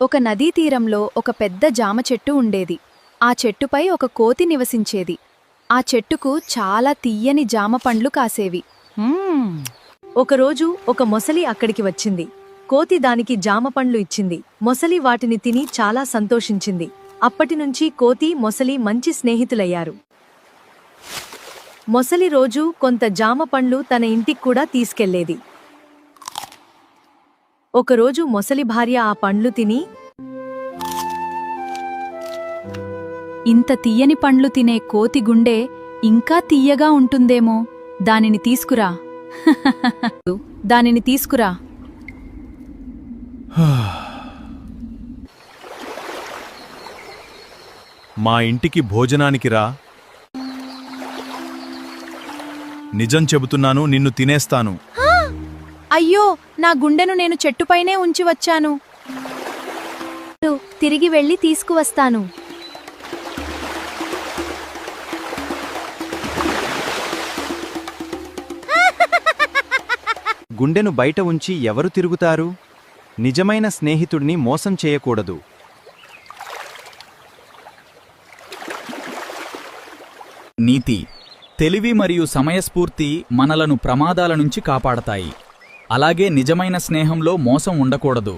ఒక నదీ తీరంలో ఒక పెద్ద జామ చెట్టు ఉండేది. ఆ చెట్టుపై ఒక కోతి నివసించేది. ఆ చెట్టుకు చాలా తియ్యని జామ పండ్లు కాసేవి. ఒకరోజు ఒక మొసలి అక్కడికి వచ్చింది. కోతి దానికి జామ పండ్లు ఇచ్చింది. మొసలి వాటిని తిని చాలా సంతోషించింది. అప్పటినుంచి కోతి మొసలి మంచి స్నేహితులయ్యారు. మొసలి రోజూ కొంత జామ పండ్లు తన ఇంటిక్కూడా తీసుకెళ్లేది. ఒకరోజు మొసలి భార్య ఆ పండ్లు తిని, ఇంత తియ్యని పండ్లు తినే కోతి గుండె ఇంకా తియ్యగా ఉంటుందేమో, దానిని తీసుకురా దానిని తీసుకురా మా ఇంటికి భోజనానికి రా. నిజం చెబుతున్నాను, నిన్ను తినేస్తాను. అయ్యో, నా గుండెను నేను చెట్టుపైనే ఉంచి వచ్చాను. తిరిగి వెళ్ళి తీసుకువస్తాను. గుండెను బయట ఉంచి ఎవరు తిరుగుతారు? నిజమైన స్నేహితుడిని మోసం చేయకూడదు. నీతి, తెలివి మరియు సమయస్ఫూర్తి మనలను ప్రమాదాల నుంచి కాపాడతాయి. అలాగే నిజమైన స్నేహంలో మోసం ఉండకూడదు.